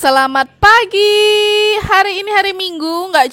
Selamat pagi. Hari ini hari Minggu, nggak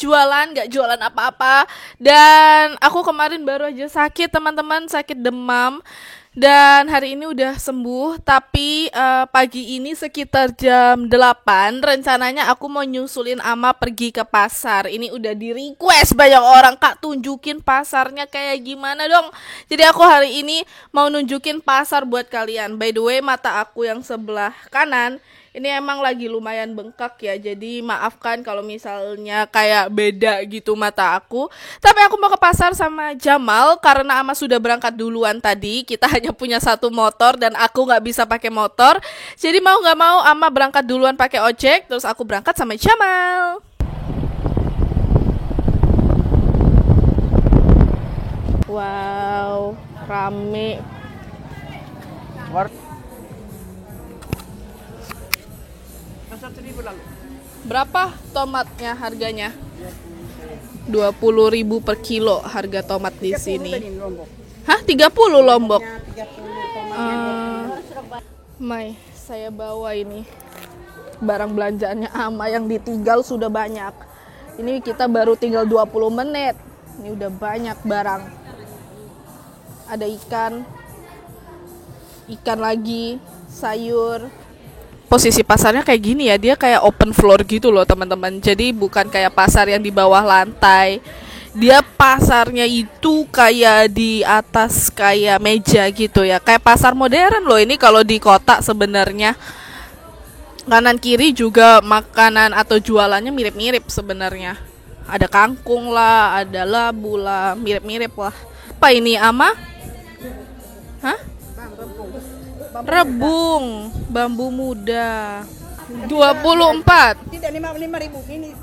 jualan apa-apa. Dan aku kemarin baru aja sakit, teman-teman, sakit demam. Dan hari ini udah sembuh. Tapi pagi ini sekitar jam 8 rencananya aku mau nyusulin Ama pergi ke pasar. Ini udah di request banyak orang, Kak, tunjukin pasarnya kayak gimana dong. Jadi aku hari ini mau nunjukin pasar buat kalian. By the way, mata aku yang sebelah kanan ini emang lagi lumayan bengkak ya, jadi maafkan kalau misalnya kayak beda gitu mata aku. Tapi aku mau ke pasar sama Jamal karena Ama sudah berangkat duluan tadi. Kita hanya punya satu motor dan aku nggak bisa pakai motor. Jadi mau nggak mau Ama berangkat duluan pakai ojek, terus aku berangkat sama Jamal. Wow, rame. Berapa tomatnya harganya? 20.000 per kilo harga tomat di sini. Hah, 30 Lombok? Mai, saya bawa ini barang belanjaannya Ama yang ditinggal sudah banyak. Ini kita baru tinggal 20 menit. Ini udah banyak barang. Ada ikan lagi, sayur. Posisi pasarnya kayak gini ya, dia kayak open floor gitu loh teman-teman. Jadi bukan kayak pasar yang di bawah lantai. Dia pasarnya itu kayak di atas kayak meja gitu ya. Kayak pasar modern loh ini kalau di kota sebenarnya. Kanan kiri juga makanan atau jualannya mirip-mirip sebenarnya. Ada kangkung lah, ada labu lah, mirip-mirip lah. Apa ini, Ama? Hah? Rebung, bambu muda. 24. Tidak 5.000 ini.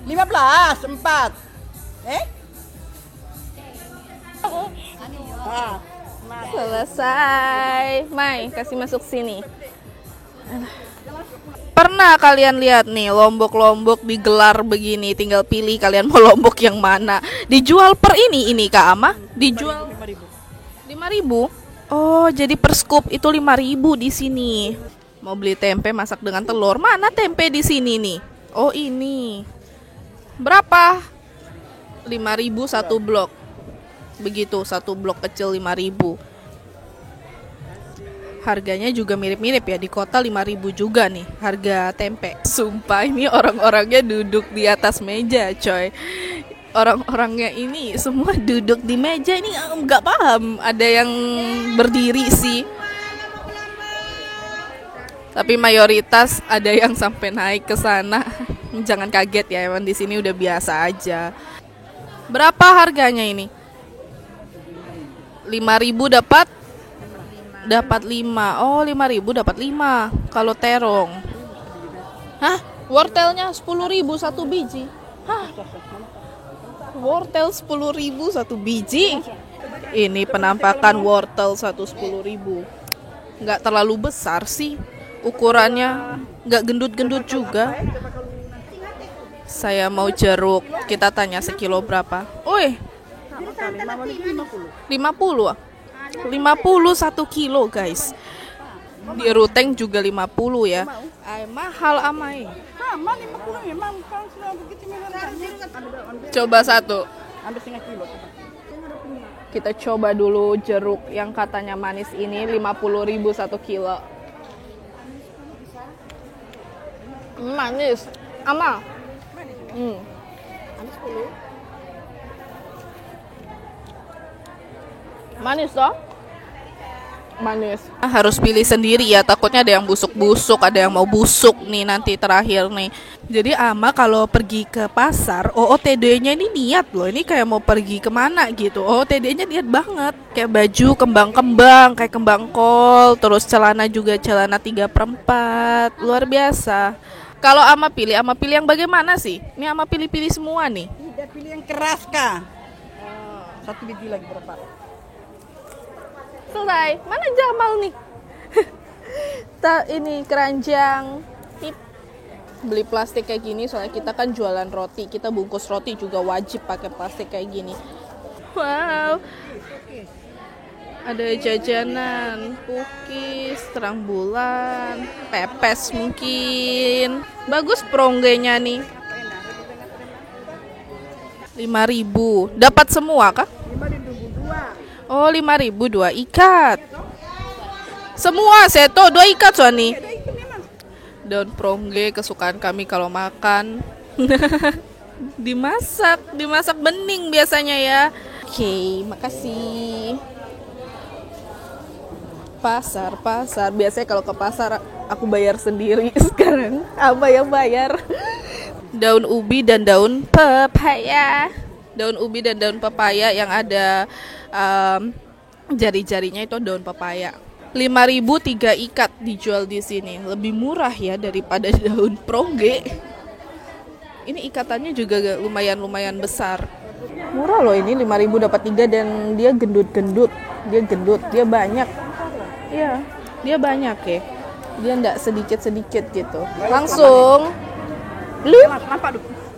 15, 4. Selesai. Mai, kasih masuk sini. Pernah kalian lihat nih lombok-lombok digelar begini, tinggal pilih kalian mau lombok yang mana. Dijual per ini Kak Ama? Dijual 5.000. Oh, jadi per scoop itu 5.000 di sini. Mau beli tempe masak dengan telur. Mana tempe di sini nih? Oh, ini. Berapa? 5.000 satu blok. Begitu, satu blok kecil 5.000. Harganya juga mirip-mirip ya, di kota 5.000 juga nih harga tempe. Sumpah ini orang-orangnya duduk di atas meja, coy. Orang-orangnya ini semua duduk di meja, ini nggak paham. Ada yang berdiri sih, tapi mayoritas ada yang sampai naik ke sana. Jangan kaget ya, emang di sini udah biasa aja. Berapa harganya ini? 5.000 dapat 5. Oh, 5.000 dapat 5 kalau terong. Hah? Wortelnya 10.000 satu biji. Hah? Wortel 10.000 satu biji. Ini penampakan wortel 10.000. Nggak terlalu besar sih ukurannya, nggak gendut-gendut juga. Saya mau jeruk, kita tanya sekilo berapa. Wih, 50 1 kilo guys. Di Ruteng juga 50 ya. Mahal amai. Sama 50 memang kalau sudah begitu memang. Coba satu. Ambil setengah kilo. Kita coba dulu jeruk yang katanya manis ini 50.000 1 kilo. Manis. Ama. Ambil 10. Manis toh? Manis. Harus pilih sendiri ya, takutnya ada yang busuk-busuk, ada yang mau busuk nih nanti terakhir nih. Jadi Ama kalau pergi ke pasar, OOTD-nya ini niat loh. Ini kayak mau pergi kemana gitu. OOTD-nya niat banget. Kayak baju kembang-kembang, kayak kembang kol. Terus celana juga celana 3/4. Luar biasa. Kalau Ama pilih yang bagaimana sih? Ini Ama pilih-pilih semua nih. Tidak pilih yang keras kah? Satu biji lagi berapa? Selesai. Mana Jamal nih? Ini keranjang. Tip. Beli plastik kayak gini soalnya kita kan jualan roti. Kita bungkus roti juga wajib pakai plastik kayak gini. Wow. Ada jajanan, cookies, terang bulan, pepes mungkin. Bagus pronggenya nih. 5.000. Dapat semua kah? 5.000 Oh, 5.000 2 ikat. Semua seto 2 ikat Suani. Daun prongge kesukaan kami kalau makan. Dimasak bening biasanya ya. Oke, makasih. Pasar. Biasanya kalau ke pasar aku bayar sendiri. Sekarang apa yang bayar? Daun ubi dan daun pepaya. Daun ubi dan daun pepaya yang ada jari-jarinya itu daun pepaya. 5.000 3 ikat dijual di sini. Lebih murah ya daripada daun prongge. Ini ikatannya juga lumayan besar. Murah loh ini, 5.000 dapat 3 dan dia gendut. Dia banyak. Iya, dia banyak ya. Dia enggak sedikit gitu. Langsung beli.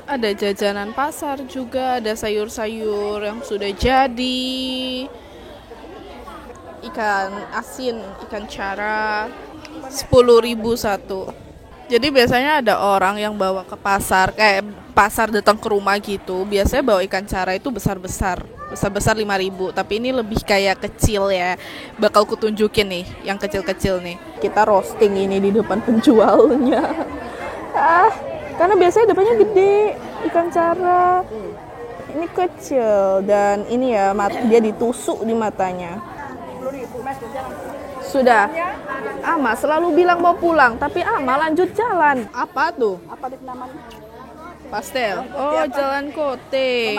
Ada jajanan pasar juga, ada sayur-sayur yang sudah jadi. Ikan asin, ikan cara 10.000 satu. Jadi biasanya ada orang yang bawa ke pasar, kayak pasar datang ke rumah gitu. Biasanya bawa ikan cara itu besar-besar 5.000. Tapi ini lebih kayak kecil ya. Bakal kutunjukin nih, yang kecil-kecil nih. Kita roasting ini di depan penjualnya. Karena biasanya depannya gede ikan cara. Ini kecil dan ini ya dia ditusuk di matanya. Sudah. Ama selalu bilang mau pulang, tapi Ama lanjut jalan. Apa tuh? Apa di namanya? Pastel. Oh, jalan Kote.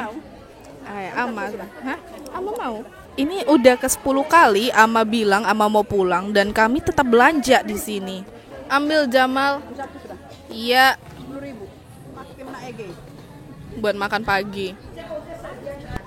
Ama. Hah? Ama mau? Ini udah ke-10 kali Ama bilang Ama mau pulang dan kami tetap belanja di sini. Ambil Jamal. Iya. 10.000. Masukin na EG. Buat makan pagi.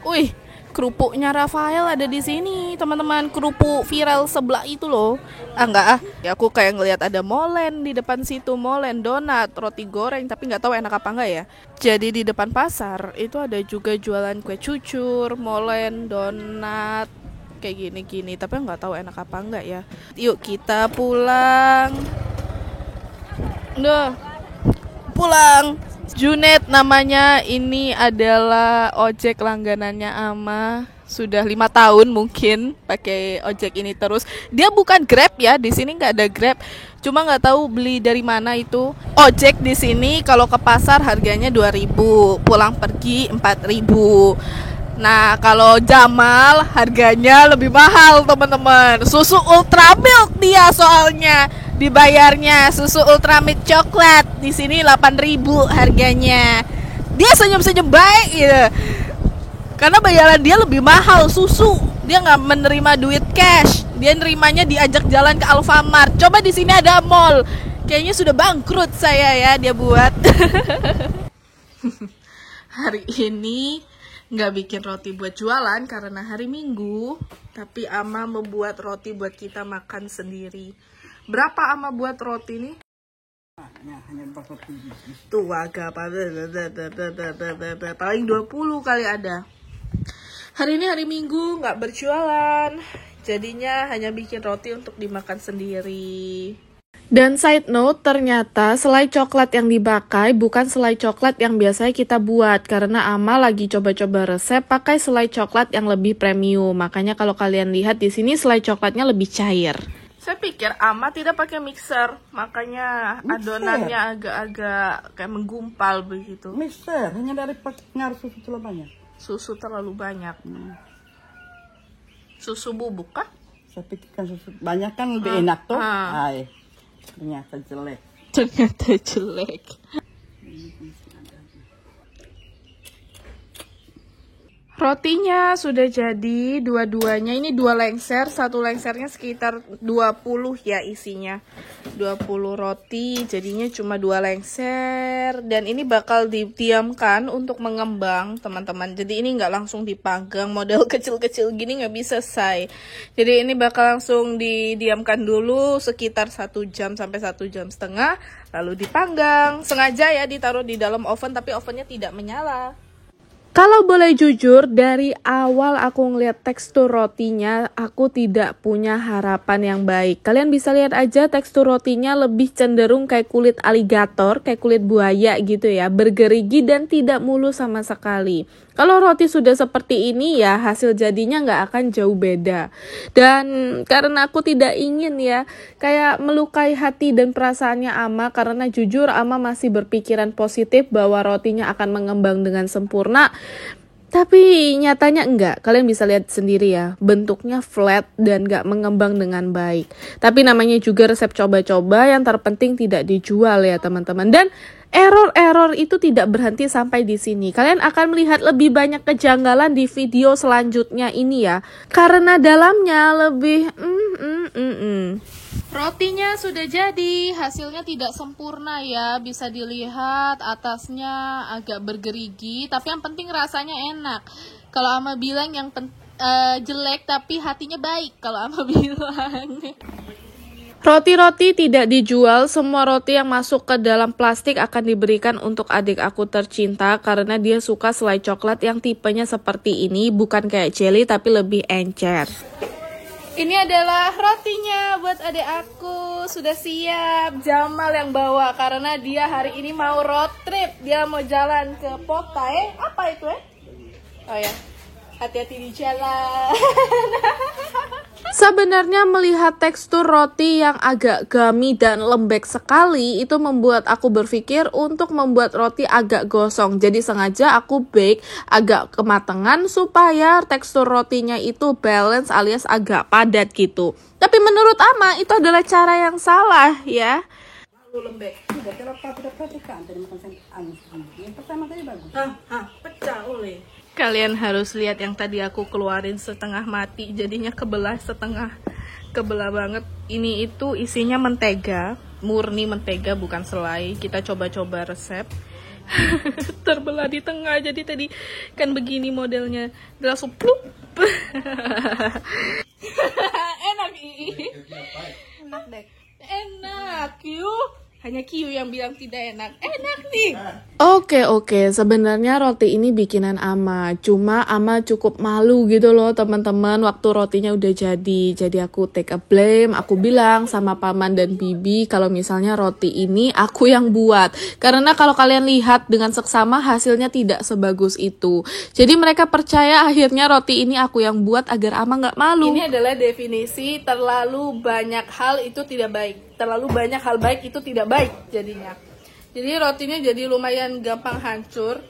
Wih, kerupuknya Rafael ada di sini, teman-teman. Kerupuk viral sebelah itu loh. Enggak ya, aku kayak ngelihat ada molen di depan situ, molen, donat, roti goreng, tapi nggak tahu enak apa enggak ya. Jadi di depan pasar itu ada juga jualan kue cucur, molen, donat, kayak gini-gini, tapi nggak tahu enak apa enggak ya. Yuk kita pulang. Pulang. Junet namanya, ini adalah ojek langganannya Ama. Sudah 5 tahun mungkin pakai ojek ini terus. Dia bukan Grab ya, di sini nggak ada Grab. Cuma nggak tahu beli dari mana itu. Ojek di sini kalau ke pasar harganya 2.000, pulang pergi 4.000. Nah, kalau Jamal harganya lebih mahal, teman-teman. Susu Ultra Milk dia soalnya dibayarnya, susu Ultra Milk coklat. Di sini 8.000 harganya. Dia senyum-senyum baik gitu. Karena bayaran dia lebih mahal susu. Dia nggak menerima duit cash. Dia nerimanya diajak jalan ke Alfamart. Coba di sini ada mall. Kayaknya sudah bangkrut saya ya dia buat. Hari ini nggak bikin roti buat jualan karena hari Minggu, tapi Ama membuat roti buat kita makan sendiri. Berapa Ama buat roti nih? Tuh agak paling 20 kali ada. Hari ini hari Minggu nggak berjualan, jadinya hanya bikin roti untuk dimakan sendiri. Dan side note, ternyata selai coklat yang dipakai bukan selai coklat yang biasanya kita buat. Karena Ama lagi coba-coba resep pakai selai coklat yang lebih premium. Makanya kalau kalian lihat di sini selai coklatnya lebih cair. Saya pikir Ama tidak pakai mixer, makanya adonannya agak-agak kayak menggumpal begitu. Mixer, hanya dari pengaruh susu terlalu banyak. Susu terlalu banyak. Susu bubuk kah? Saya pikirkan susu banyak kan lebih enak tuh. Hai. Ternyata jelek. Rotinya sudah jadi dua-duanya. Ini 2 lengser, satu lengsernya sekitar 20 ya isinya. 20 roti, jadinya cuma 2 lengser. Dan ini bakal didiamkan untuk mengembang, teman-teman. Jadi ini nggak langsung dipanggang, model kecil-kecil gini nggak bisa say. Jadi ini bakal langsung didiamkan dulu sekitar 1 jam sampai 1 jam setengah. Lalu dipanggang. Sengaja ya ditaruh di dalam oven, tapi ovennya tidak menyala. Kalau boleh jujur, dari awal aku ngeliat tekstur rotinya, aku tidak punya harapan yang baik. Kalian bisa lihat aja tekstur rotinya lebih cenderung kayak kulit aligator, kayak kulit buaya gitu ya, bergerigi dan tidak mulus sama sekali. Kalau roti sudah seperti ini ya hasil jadinya nggak akan jauh beda. Dan karena aku tidak ingin ya kayak melukai hati dan perasaannya Ama, karena jujur Ama masih berpikiran positif bahwa rotinya akan mengembang dengan sempurna. Tapi nyatanya enggak, kalian bisa lihat sendiri ya, bentuknya flat dan enggak mengembang dengan baik. Tapi namanya juga resep coba-coba, yang terpenting tidak dijual ya teman-teman. Dan error-error itu tidak berhenti sampai di sini. Kalian akan melihat lebih banyak kejanggalan di video selanjutnya ini ya, karena dalamnya lebih Rotinya sudah jadi, hasilnya tidak sempurna ya, bisa dilihat atasnya agak bergerigi, tapi yang penting rasanya enak. Kalau Ama bilang yang jelek tapi hatinya baik, kalau Ama bilang. Roti-roti tidak dijual, semua roti yang masuk ke dalam plastik akan diberikan untuk adik aku tercinta karena dia suka selai coklat yang tipenya seperti ini, bukan kayak jelly tapi lebih encer. Ini adalah rotinya buat adik aku, sudah siap. Jamal yang bawa karena dia hari ini mau road trip, dia mau jalan ke kota apa itu Oh ya, hati-hati di jalan. Sebenarnya melihat tekstur roti yang agak gummy dan lembek sekali itu membuat aku berpikir untuk membuat roti agak gosong. Jadi sengaja aku bake agak kematangan supaya tekstur rotinya itu balance alias agak padat gitu. Tapi menurut Ama itu adalah cara yang salah ya. Lembek. Pecah oleh. Kalian harus lihat yang tadi aku keluarin setengah mati, jadinya kebelah setengah, kebelah banget. Ini itu isinya mentega, murni mentega bukan selai. Kita coba-coba resep. Terbelah di tengah, jadi tadi kan begini modelnya, langsung plup. Enak enak deh, enak yuk. Hanya Kiyu yang bilang tidak enak. Enak nih. Oke, sebenarnya roti ini bikinan Ama. Cuma Ama cukup malu gitu loh teman-teman waktu rotinya udah jadi. Jadi aku take a blame, aku bilang sama paman dan bibi kalau misalnya roti ini aku yang buat. Karena kalau kalian lihat dengan seksama hasilnya tidak sebagus itu. Jadi mereka percaya akhirnya roti ini aku yang buat agar Ama nggak malu. Ini adalah definisi terlalu banyak hal itu tidak baik. Terlalu banyak hal baik itu tidak baik jadinya. Jadi rotinya jadi lumayan gampang hancur.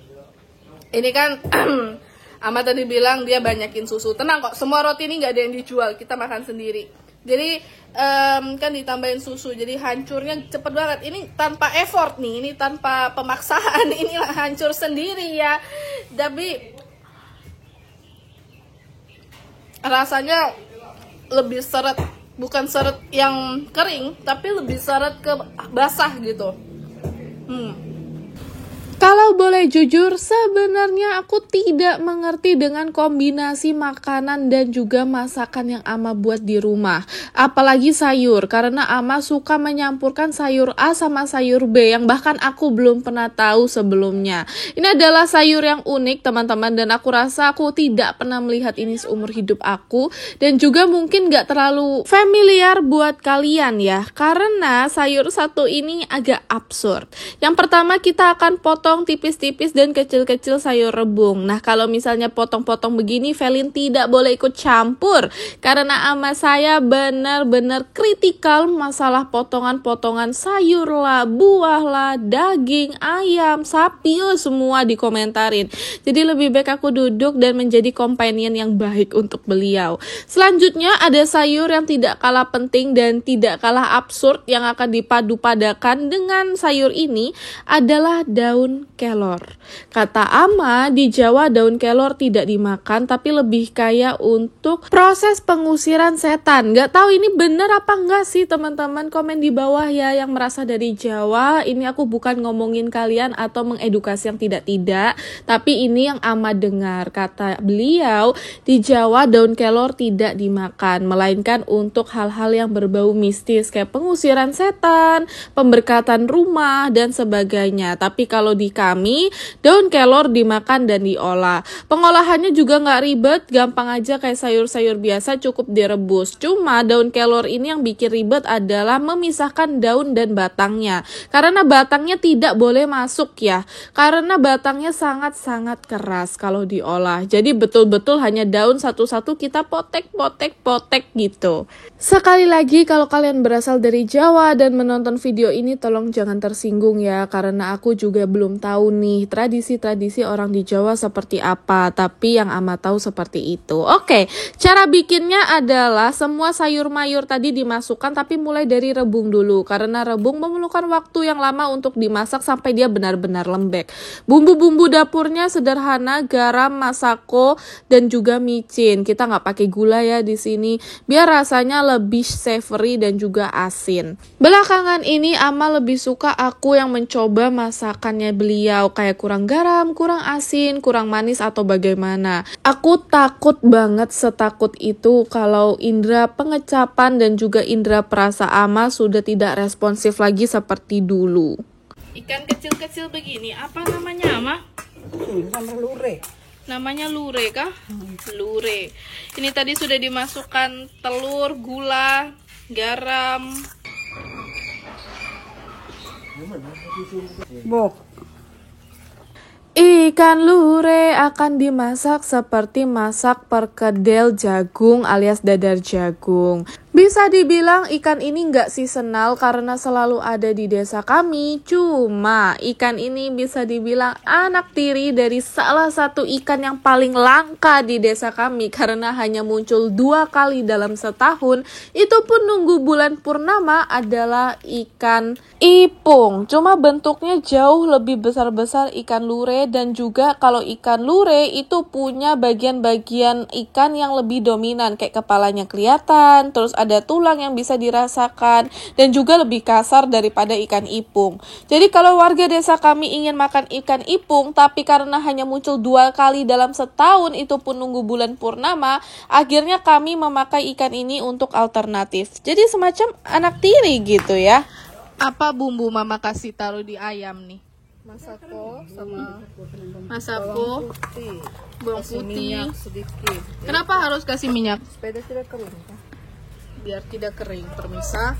Ini kan Ama tadi bilang dia banyakin susu. Tenang kok, semua roti ini nggak ada yang dijual, kita makan sendiri. Jadi kan ditambahin susu, jadi hancurnya cepet banget. Ini tanpa effort nih, ini tanpa pemaksaan, inilah hancur sendiri ya. Tapi rasanya lebih seret. Bukan seret yang kering, tapi lebih seret ke basah gitu. Kalau boleh jujur, sebenarnya aku tidak mengerti dengan kombinasi makanan dan juga masakan yang Ama buat di rumah. Apalagi sayur, karena Ama suka menyampurkan sayur A sama sayur B yang bahkan aku belum pernah tahu sebelumnya. Ini adalah sayur yang unik teman-teman, dan aku rasa aku tidak pernah melihat ini seumur hidup aku. Dan juga mungkin gak terlalu familiar buat kalian ya, karena sayur satu ini agak absurd. Yang pertama kita akan potong tipis-tipis dan kecil-kecil sayur rebung. Nah kalau misalnya potong-potong begini, Velin tidak boleh ikut campur karena ama saya benar-benar kritikal masalah potongan-potongan sayur lah, buah lah, daging, ayam, sapi, semua dikomentarin. Jadi lebih baik aku duduk dan menjadi companion yang baik untuk beliau. Selanjutnya ada sayur yang tidak kalah penting dan tidak kalah absurd yang akan dipadu-padakan dengan sayur ini adalah daun kelor. Kata Ama, di Jawa daun kelor tidak dimakan tapi lebih kayak untuk proses pengusiran setan. Gak tahu ini bener apa enggak sih teman-teman, komen di bawah ya yang merasa dari Jawa. Ini aku bukan ngomongin kalian atau mengedukasi yang tidak-tidak, tapi ini yang Ama dengar. Kata beliau, di Jawa daun kelor tidak dimakan, melainkan untuk hal-hal yang berbau mistis kayak pengusiran setan, pemberkatan rumah dan sebagainya. Tapi kalau di bagi kami, daun kelor dimakan dan diolah. Pengolahannya juga nggak ribet, gampang aja kayak sayur-sayur biasa, cukup direbus. Cuma daun kelor ini yang bikin ribet adalah memisahkan daun dan batangnya. Karena batangnya tidak boleh masuk ya, karena batangnya sangat-sangat keras kalau diolah. Jadi betul-betul hanya daun satu-satu kita potek gitu. Sekali lagi, kalau kalian berasal dari Jawa dan menonton video ini, tolong jangan tersinggung ya, karena aku juga belum tahu nih tradisi-tradisi orang di Jawa seperti apa, tapi yang Ama tahu seperti itu. Oke, cara bikinnya adalah semua sayur mayur tadi dimasukkan, tapi mulai dari rebung dulu, karena rebung memerlukan waktu yang lama untuk dimasak sampai dia benar-benar lembek. Bumbu-bumbu dapurnya sederhana, garam, masako, dan juga micin. Kita nggak pakai gula ya di sini, biar rasanya lebih savory dan juga asin. Belakangan ini Ama lebih suka aku yang mencoba masakannya beliau, kayak kurang garam, kurang asin, kurang manis atau bagaimana. Aku takut banget, setakut itu kalau indera pengecapan dan juga indera perasa Ama sudah tidak responsif lagi seperti dulu. Ikan kecil-kecil begini, apa namanya Ama? Sama lure. Namanya lure kah? Lure. Ini tadi sudah dimasukkan telur, gula, garam. Bok. Ikan lure akan dimasak seperti masak perkedel jagung alias dadar jagung. Bisa dibilang ikan ini nggak seasonal karena selalu ada di desa kami. Cuma ikan ini bisa dibilang anak tiri dari salah satu ikan yang paling langka di desa kami, karena hanya muncul 2 kali dalam setahun. Itu pun nunggu bulan purnama, adalah ikan ipung. Cuma bentuknya jauh lebih besar-besar ikan lure, dan juga kalau ikan lure itu punya bagian-bagian ikan yang lebih dominan, kayak kepalanya kelihatan, terus ada tulang yang bisa dirasakan, dan juga lebih kasar daripada ikan ipung. Jadi kalau warga desa kami ingin makan ikan ipung, tapi karena hanya muncul 2 kali dalam setahun, itu pun nunggu bulan purnama, akhirnya kami memakai ikan ini untuk alternatif. Jadi semacam anak tiri gitu ya. Apa bumbu mama kasih taruh di ayam nih? Masako sama Masako, putih. bawang Kasih putih. minyak sedikit. Kenapa harus kasih minyak? Supaya tidak kering. Biar tidak kering, permisa.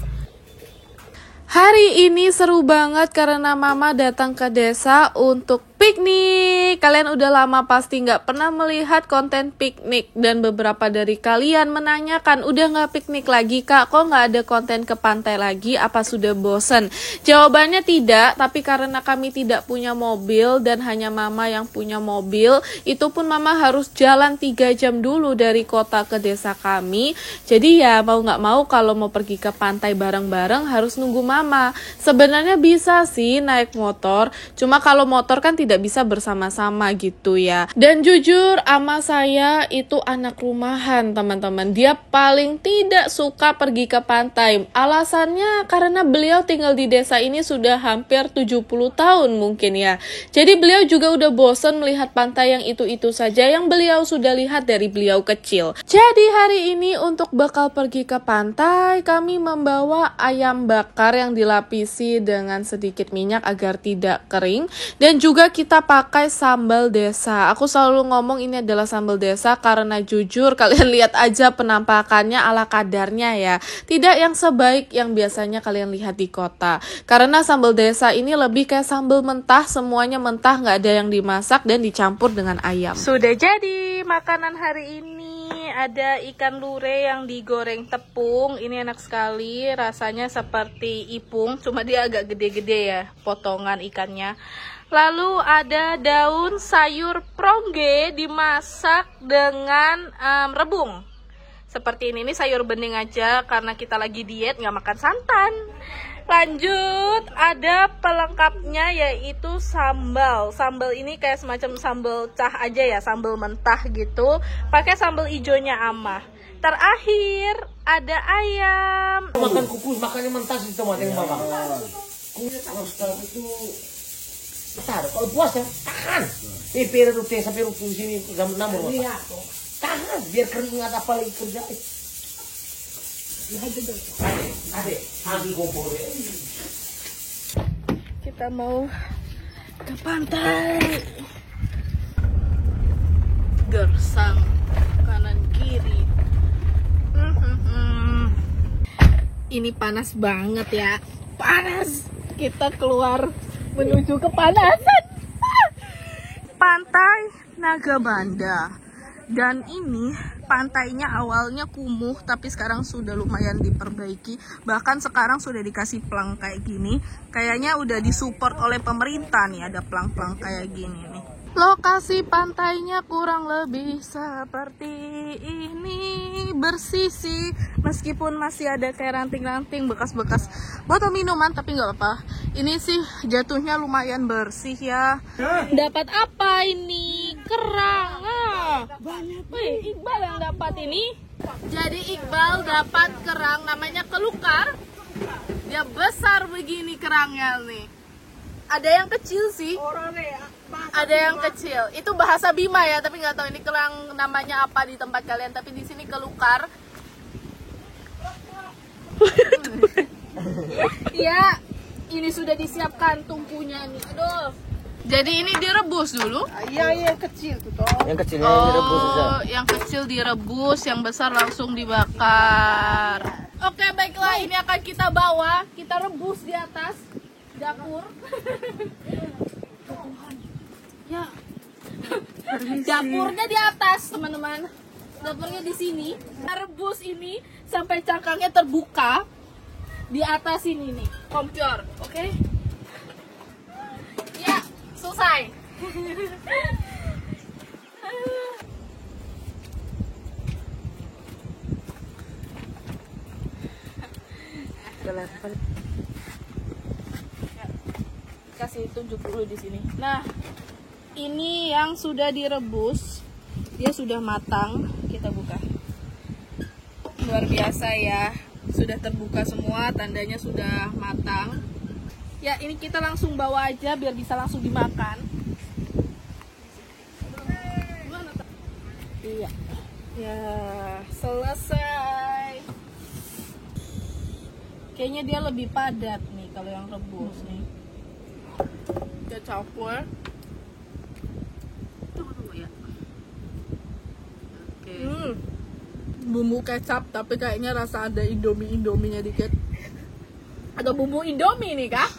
Hari ini seru banget karena mama datang ke desa untuk piknik. Kalian udah lama pasti nggak pernah melihat konten piknik, dan beberapa dari kalian menanyakan, udah nggak piknik lagi kak, kok nggak ada konten ke pantai lagi, apa sudah bosen? Jawabannya tidak, tapi karena kami tidak punya mobil dan hanya mama yang punya mobil, itu pun mama harus jalan 3 jam dulu dari kota ke desa kami. Jadi ya mau nggak mau kalau mau pergi ke pantai bareng-bareng harus nunggu mama. Sebenarnya bisa sih naik motor, cuma kalau motor kan tidak bisa bersama-sama gitu ya. Dan jujur ama saya itu anak rumahan teman-teman, dia paling tidak suka pergi ke pantai. Alasannya karena beliau tinggal di desa ini sudah hampir 70 tahun mungkin ya. Jadi beliau juga udah bosan melihat pantai yang itu-itu saja yang beliau sudah lihat dari beliau kecil. Jadi hari ini untuk bakal pergi ke pantai, kami membawa ayam bakar yang dilapisi dengan sedikit minyak agar tidak kering, dan juga kita pakai sambal desa. Aku selalu ngomong ini adalah sambal desa karena jujur kalian lihat aja penampakannya ala kadarnya ya, tidak yang sebaik yang biasanya kalian lihat di kota. Karena sambal desa ini lebih kayak sambal mentah, semuanya mentah, nggak ada yang dimasak dan dicampur dengan ayam. Sudah jadi makanan hari ini, ada ikan lure yang digoreng tepung. Ini enak sekali, rasanya seperti ipung, cuma dia agak gede-gede ya potongan ikannya. Lalu ada daun sayur prongge dimasak dengan rebung. Seperti ini sayur bening aja karena kita lagi diet nggak makan santan. Lanjut ada pelengkapnya yaitu sambal. Sambal ini kayak semacam sambal cah aja ya, sambal mentah gitu. Pakai sambal ijonya ama. Terakhir ada ayam. Makan kukus, makannya mentah sih tomat yang bawang. Itu bentar, kalau puas ya tahan. Pipir rute sampai rutu sini jam 6 mau. Tahan biar keringat apa lagi kerja. Adek, ambil kompor. Kita mau ke pantai. Gersang kanan kiri. Ini panas banget ya. Panas. Kita keluar menuju kepanasan. Pantai Nagabanda. Dan ini pantainya awalnya kumuh tapi sekarang sudah lumayan diperbaiki. Bahkan sekarang sudah dikasih plang kayak gini. Kayaknya udah disupport oleh pemerintah nih, ada plang-plang kayak gini nih. Lokasi pantainya kurang lebih seperti ini, bersih sih, meskipun masih ada kayak ranting-ranting bekas-bekas botol minuman, tapi nggak apa-apa. Ini sih jatuhnya lumayan bersih ya. Dapat apa ini? Kerang. Wih, Iqbal yang dapat ini. Jadi Iqbal dapat kerang namanya kelukar. Dia besar begini kerangnya nih. Ada yang kecil sih. Ada yang kecil. Itu bahasa Bima ya, tapi nggak tahu ini kerang namanya apa di tempat kalian. Tapi di sini kelukar. Ya, ini sudah disiapkan tungkunya nih. Aduh. Jadi ini direbus dulu. Iya, kecil tuh toh. Yang kecilnya yang direbus aja. Oh, yang kecil direbus, yang besar langsung dibakar. Oke, baiklah, ini akan kita bawa, kita rebus di atas dapur. Ya. Dapurnya di atas, teman-teman. Dapurnya di sini. Kita rebus ini sampai cangkangnya terbuka di atas ini nih, kompor, oke? Ya, selesai. Kasih tunjuk dulu di sini. Nah, ini yang sudah direbus, dia sudah matang. Kita buka. Luar biasa ya, sudah terbuka semua, tandanya sudah matang. Ya, ini kita langsung bawa aja biar bisa langsung dimakan. Iya. Ya, selesai. Kayaknya dia lebih padat nih kalau yang rebus nih. Kita campur. Tunggu ya. Oke. Bumbu kecap tapi kayaknya rasa ada Indomie-Indominya dikit. Ada bumbu Indomie nih, Kak.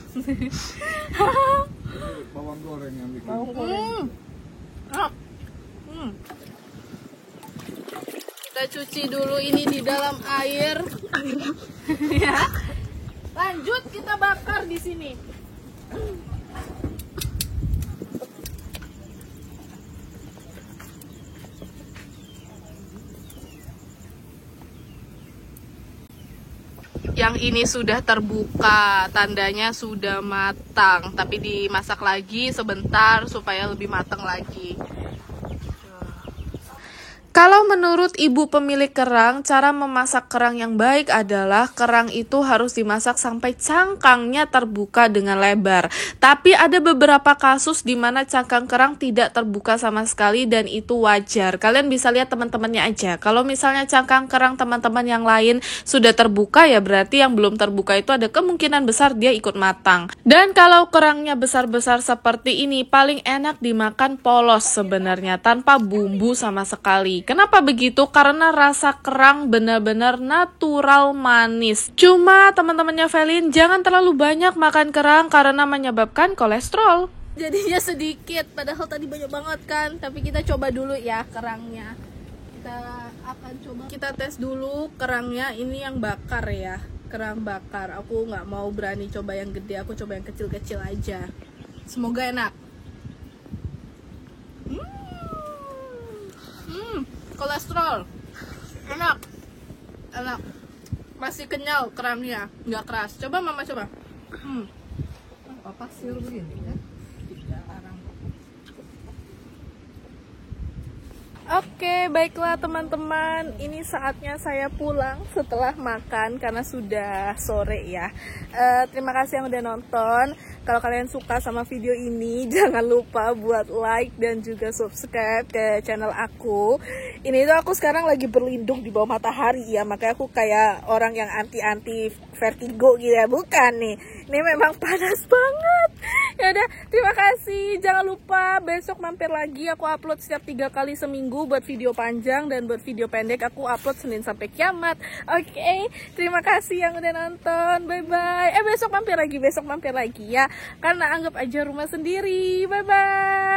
Bawang goreng yang bikin. Bawang goreng. Kita cuci dulu ini di dalam air. Ya. Lanjut kita bakar di sini. Yang ini sudah terbuka, tandanya sudah matang, tapi dimasak lagi sebentar supaya lebih matang lagi. Kalau menurut ibu pemilik kerang, cara memasak kerang yang baik adalah kerang itu harus dimasak sampai cangkangnya terbuka dengan lebar. Tapi ada beberapa kasus di mana cangkang kerang tidak terbuka sama sekali dan itu wajar. Kalian bisa lihat teman-temannya aja. Kalau misalnya cangkang kerang teman-teman yang lain sudah terbuka, ya berarti yang belum terbuka itu ada kemungkinan besar dia ikut matang. Dan kalau kerangnya besar-besar seperti ini, paling enak dimakan polos sebenarnya, tanpa bumbu sama sekali. Kenapa begitu? Karena rasa kerang benar-benar natural manis. Cuma teman-temannya Velin, jangan terlalu banyak makan kerang karena menyebabkan kolesterol. Jadinya sedikit, padahal tadi banyak banget kan. Tapi kita coba dulu ya kerangnya. Kita akan coba, kita tes dulu kerangnya. Ini yang bakar ya, kerang bakar. Aku nggak mau berani coba yang gede, aku coba yang kecil-kecil aja. Semoga enak. Kolesterol enak, masih kenyal kerangnya, nggak keras. Coba mama coba. Apa pasir begini kan? Tidak arang. Oke, baiklah teman-teman, ini saatnya saya pulang setelah makan karena sudah sore ya. Terima kasih yang udah nonton. Kalau kalian suka sama video ini, jangan lupa buat like dan juga subscribe ke channel aku. Ini tuh aku sekarang lagi berlindung di bawah matahari ya, makanya aku kayak orang yang anti-anti vertigo gitu ya, bukan nih. Ini memang panas banget. Ya udah, terima kasih. Jangan lupa besok mampir lagi. Aku upload setiap 3 kali seminggu buat video panjang dan buat video pendek. Aku upload Senin sampai kiamat. Oke, terima kasih yang udah nonton. Bye bye. Besok mampir lagi ya. Karena anggap aja rumah sendiri. Bye bye.